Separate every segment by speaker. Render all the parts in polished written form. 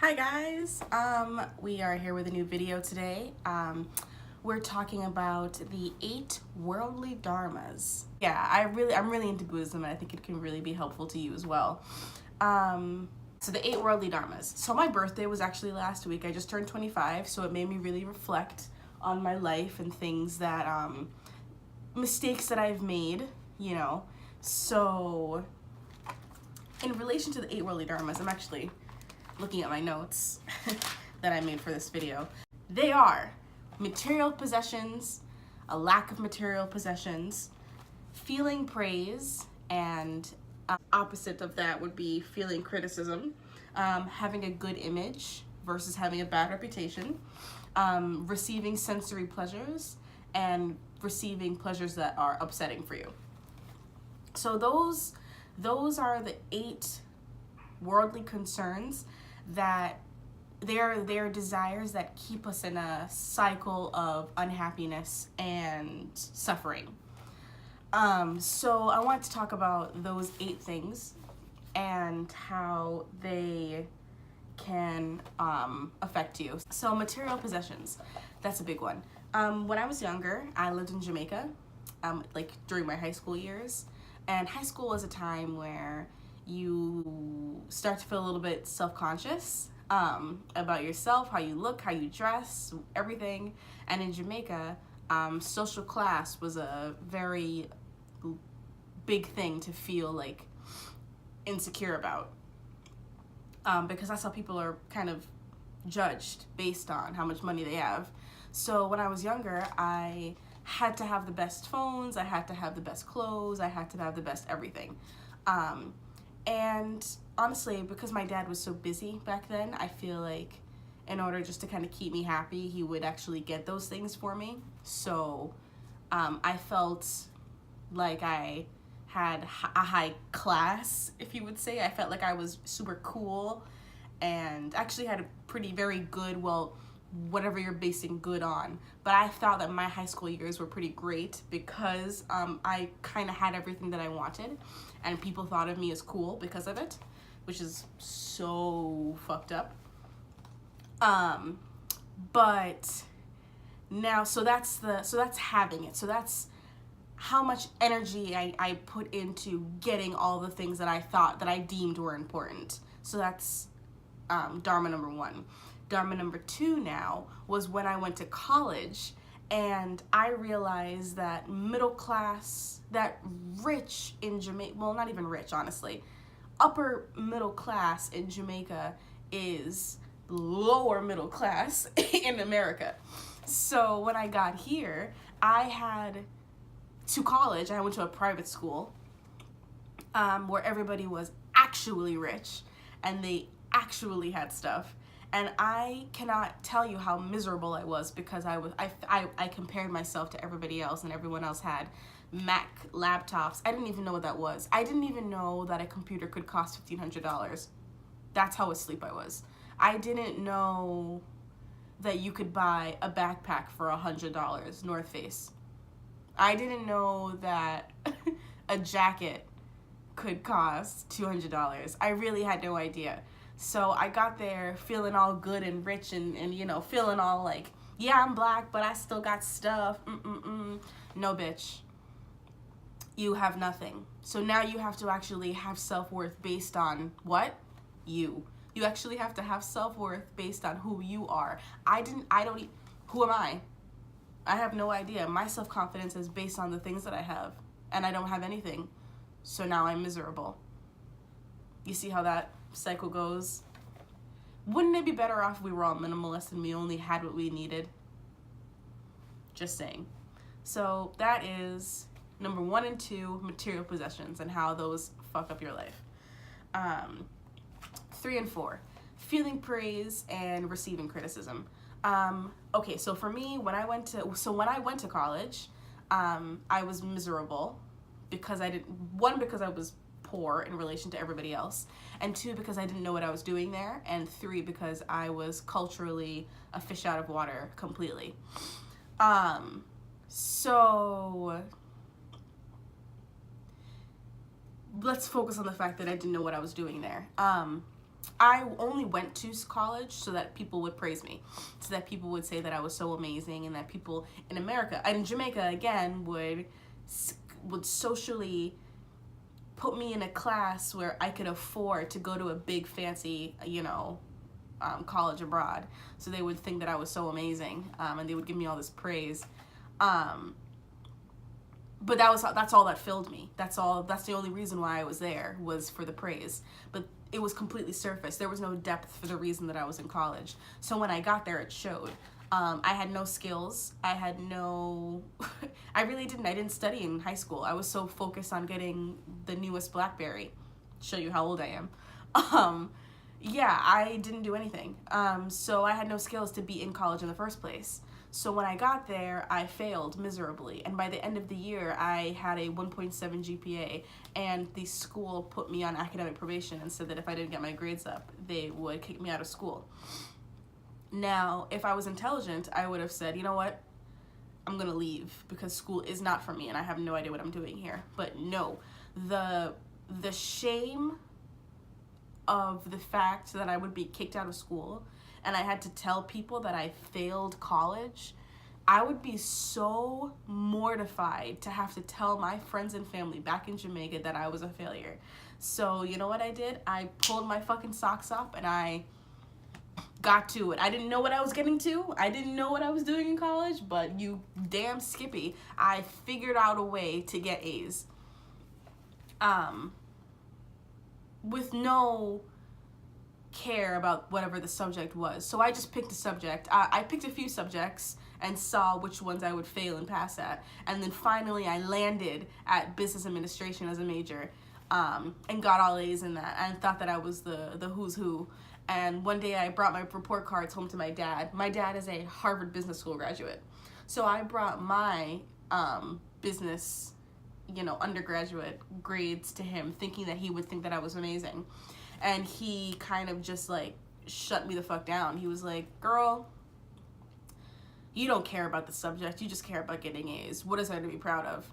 Speaker 1: Hi guys, we are here with a new video today. We're talking about the 8 worldly dharmas. Yeah, I'm really into Buddhism, and I think it can really be helpful to you as well. So the 8 worldly dharmas. So my birthday was actually last week. I just turned 25, so it made me really reflect on my life and things that, mistakes that I've made, you know. So in relation to the 8 worldly dharmas, I'm actually looking at my notes that I made for this video. They are material possessions, a lack of material possessions, feeling praise, and opposite of that would be feeling criticism, having a good image versus having a bad reputation, receiving sensory pleasures, and receiving pleasures that are upsetting for you. So those are the 8 worldly concerns that they're desires that keep us in a cycle of unhappiness and suffering. So I want to talk about those 8 things and how they can affect you. So material possessions, that's a big one. When I was younger, I lived in Jamaica, like during my high school years, and high school is a time where you start to feel a little bit self-conscious about yourself, how you look, how you dress, everything. And in Jamaica, social class was a very big thing to feel like insecure about, because that's how people are kind of judged based on how much money they have. So when I was younger, I had to have the best phones, I had to have the best clothes, I had to have the best everything. And honestly, because my dad was so busy back then, I feel like in order just to kind of keep me happy, he would actually get those things for me. So I felt like I had a high class, if you would say. I felt like I was super cool and actually had a very good, well, whatever you're basing good on. But I thought that my high school years were pretty great because I kind of had everything that I wanted, and people thought of me as cool because of it, which is so fucked up. But now, so that's having it. So that's how much energy I put into getting all the things that I thought that I deemed were important. So that's Dharma number 1. Dharma number 2 now was when I went to college, and I realized that middle class, that rich in Jamaica, well, not even rich, honestly, upper middle class in Jamaica is lower middle class in America. So when I got here, I went to a private school where everybody was actually rich and they actually had stuff. And I cannot tell you how miserable I was because I compared myself to everybody else, and everyone else had Mac laptops. I didn't even know what that was. I didn't even know that a computer could cost $1,500. That's how asleep I was. I didn't know that you could buy a backpack for $100, North Face. I didn't know that a jacket could cost $200. I really had no idea. So I got there feeling all good and rich and you know, feeling all like, yeah, I'm black, but I still got stuff. No, bitch. You have nothing. So now you have to actually have self-worth based on what? You. You actually have to have self-worth based on who you are. Who am I? I have no idea. My self-confidence is based on the things that I have, and I don't have anything. So now I'm miserable. You see how that cycle goes? Wouldn't it be better off if we were all minimalists and we only had what we needed? Just saying. So that is number 1 and 2, material possessions, and how those fuck up your life. 3 and 4, feeling praise and receiving criticism. Okay, so for me, when I went to college, I was miserable because because I was poor in relation to everybody else, and 2, because I didn't know what I was doing there, and 3, because I was culturally a fish out of water completely. So let's focus on the fact that I didn't know what I was doing there. I only went to college so that people would praise me, so that people would say that I was so amazing, and that people in America and in Jamaica again would socially put me in a class where I could afford to go to a big fancy, college abroad. So they would think that I was so amazing, and they would give me all this praise. But that's all that filled me. That's the only reason why I was there, was for the praise. But it was completely surface. There was no depth for the reason that I was in college. So when I got there, it showed. I had no skills. I had no, I really didn't. I didn't study in high school. I was so focused on getting the newest BlackBerry. Show you how old I am. Yeah, I didn't do anything. So I had no skills to be in college in the first place. So when I got there, I failed miserably. And by the end of the year, I had a 1.7 GPA. And the school put me on academic probation and said that if I didn't get my grades up, they would kick me out of school. Now, if I was intelligent, I would have said, you know what? I'm going to leave because school is not for me and I have no idea what I'm doing here. But no, the shame of the fact that I would be kicked out of school and I had to tell people that I failed college, I would be so mortified to have to tell my friends and family back in Jamaica that I was a failure. So you know what I did? I pulled my fucking socks up and I got to it. I didn't know what I was getting to. I didn't know what I was doing in college, but you damn Skippy, I figured out a way to get A's. With no care about whatever the subject was. So I just picked a subject. I picked a few subjects and saw which ones I would fail and pass at. And then finally I landed at business administration as a major, and got all A's in that. I thought that I was the who's who. And one day I brought my report cards home to my dad. My dad is a Harvard Business School graduate. So I brought my business, undergraduate grades to him, thinking that he would think that I was amazing. And he kind of just shut me the fuck down. He was like, girl, you don't care about the subject. You just care about getting A's. What is there to be proud of?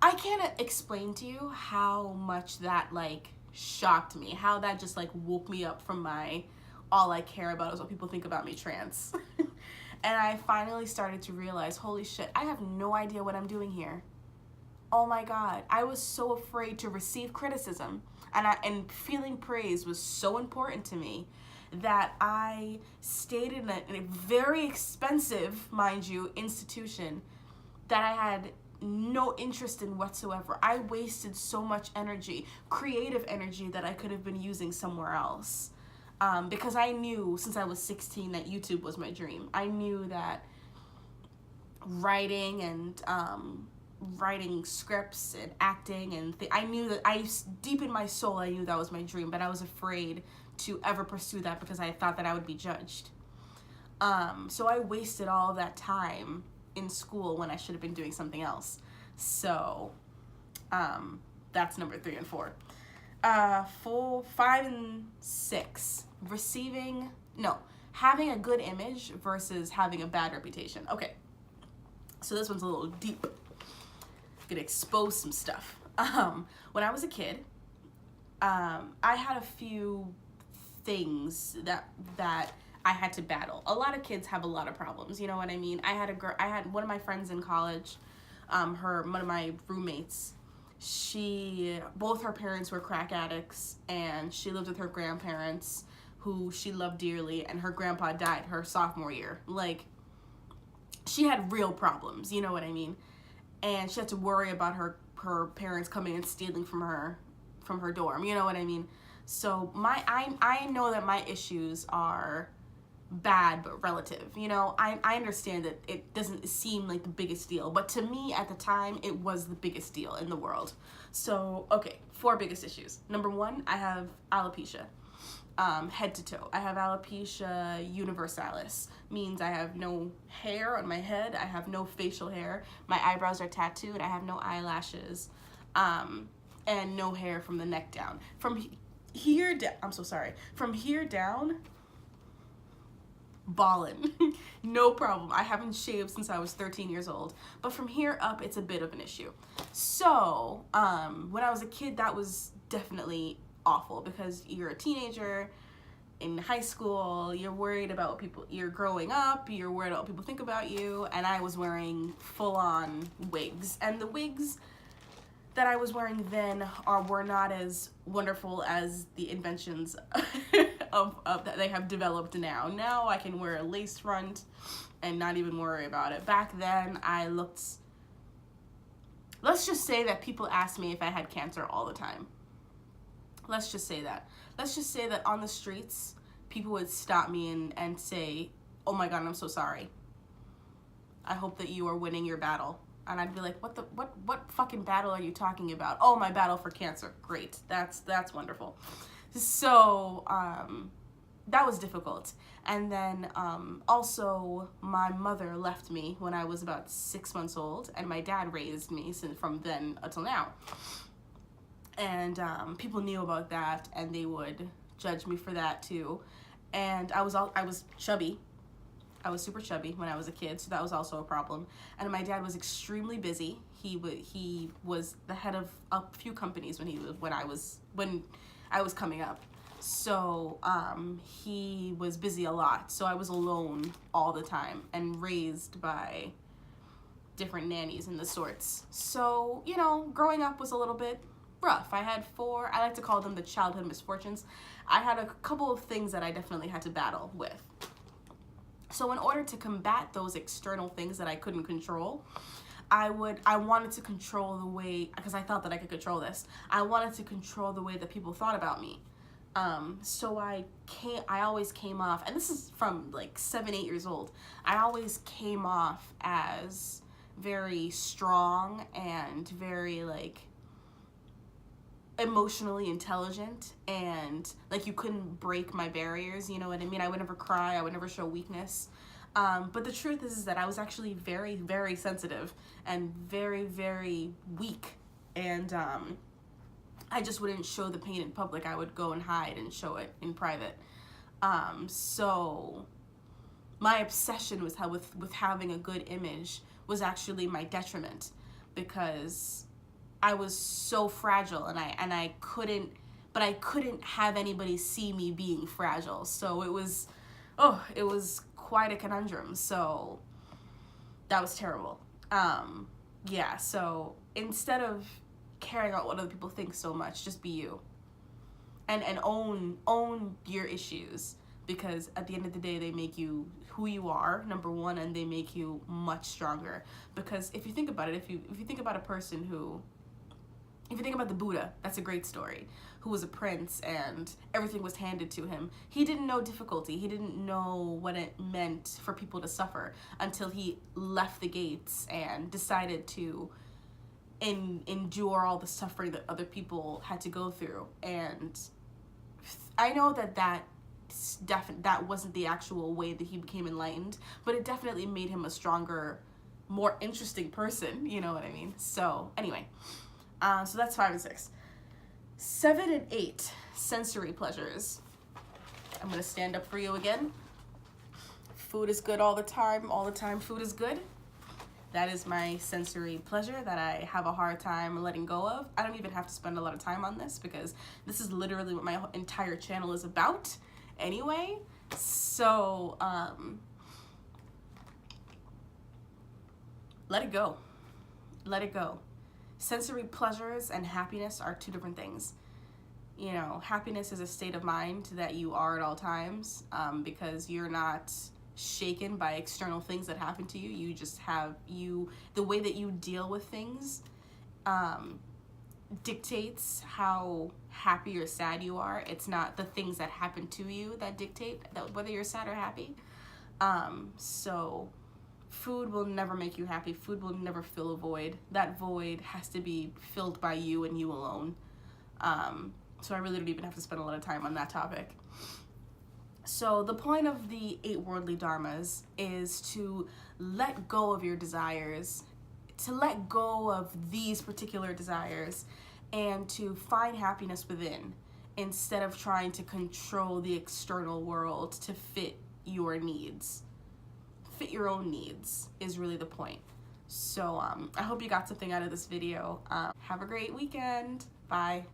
Speaker 1: I can't explain to you how much that shocked me, how that just woke me up from my all I care about is what people think about me trance. And I finally started to realize, holy shit, I have no idea what I'm doing here. Oh my God, I was so afraid to receive criticism, and feeling praise was so important to me that I stayed in a very expensive, mind you, institution that I had no interest in whatsoever. I wasted so much energy, creative energy, that I could have been using somewhere else. Because I knew since I was 16 that YouTube was my dream. I knew that writing and writing scripts and acting and I knew that deep in my soul I knew that was my dream, but I was afraid to ever pursue that because I thought that I would be judged. So I wasted all that time in school when I should have been doing something else. So that's number 3 and 4. 4, 5, and 6. Having a good image versus having a bad reputation. Okay, so this one's a little deep. Gonna expose some stuff. When I was a kid, I had a few things that I had to battle. A lot of kids have a lot of problems, you know what I mean? I had one of my friends in college, one of my roommates, both her parents were crack addicts, and she lived with her grandparents, who she loved dearly, and her grandpa died her sophomore year. She had real problems, you know what I mean? And she had to worry about her parents coming and stealing from her dorm, you know what I mean? So I know that my issues are bad but relative, I understand that it doesn't seem like the biggest deal, but to me at the time it was the biggest deal in the world. So okay, 4 biggest issues. Number 1, I have alopecia, head to toe. I have alopecia universalis, means I have no hair on my head, I have no facial hair, my eyebrows are tattooed, I have no eyelashes, and no hair from the neck down. From here down, ballin'. No problem. I haven't shaved since I was 13 years old. But from here up, it's a bit of an issue. So, when I was a kid, that was definitely awful because you're a teenager in high school, you're worried about people, you're growing up, you're worried about what people think about you, and I was wearing full-on wigs, and the wigs that I was wearing then were not as wonderful as the inventions of that they have developed now. Now I can wear a lace front and not even worry about it. Back then I looked, let's just say that people asked me if I had cancer all the time. Let's just say that. Let's just say that on the streets, people would stop me and say, "Oh my God, I'm so sorry. I hope that you are winning your battle." And I'd be like, what fucking battle are you talking about? Oh, my battle for cancer. Great. That's wonderful. So, that was difficult. And then, also, my mother left me when I was about 6 months old, and my dad raised me from then until now. And, people knew about that, and they would judge me for that too. And I was chubby. I was super chubby when I was a kid, so that was also a problem. And my dad was extremely busy. He was the head of a few companies when I was coming up. So he was busy a lot. So I was alone all the time and raised by different nannies and the sorts. So, you know, growing up was a little bit rough. I had I like to call them the childhood misfortunes. I had a couple of things that I definitely had to battle with. So in order to combat those external things that I couldn't control, I wanted to control the way, because I thought that I could control this, I wanted to control the way that people thought about me. So I always came off, and this is from like 7, 8 years old, I always came off as very strong and very like emotionally intelligent, and like you couldn't break my barriers, you know what I mean? I would never cry, I would never show weakness. But the truth is that I was actually very, very sensitive and very, very weak, and I just wouldn't show the pain in public. I would go and hide and show it in private. So my obsession with having a good image was actually my detriment, because I was so fragile, and I couldn't have anybody see me being fragile. So it was quite a conundrum. So that was terrible. Yeah, so instead of caring about what other people think so much, just be you. And own your issues, because at the end of the day, they make you who you are, number one, and they make you much stronger. Because if you think about it, if you think about a person if you think about the Buddha, that's a great story, who was a prince and everything was handed to him. He didn't know difficulty. He didn't know what it meant for people to suffer until he left the gates and decided to endure all the suffering that other people had to go through. And I know that wasn't the actual way that he became enlightened, but it definitely made him a stronger, more interesting person, you know what I mean? So anyway, so that's 5 and 6. 7 and 8, sensory pleasures. I'm gonna stand up for you again. Food is good all the time food is good. That is my sensory pleasure that I have a hard time letting go of. I don't even have to spend a lot of time on this, because this is literally what my entire channel is about anyway. So, let it go. Let it go. Sensory pleasures and happiness are two different things. You know, happiness is a state of mind that you are at all times, because you're not shaken by external things that happen to you. You just have the way that you deal with things dictates how happy or sad you are. It's not the things that happen to you that dictate whether you're sad or happy. So food will never make you happy. Food will never fill a void. That void has to be filled by you and you alone. So I really don't even have to spend a lot of time on that topic. So the point of the 8 worldly dharmas is to let go of your desires, to let go of these particular desires, and to find happiness within, instead of trying to control the external world to fit your needs. Fit your own needs is really the point. So I hope you got something out of this video. Have a great weekend. Bye.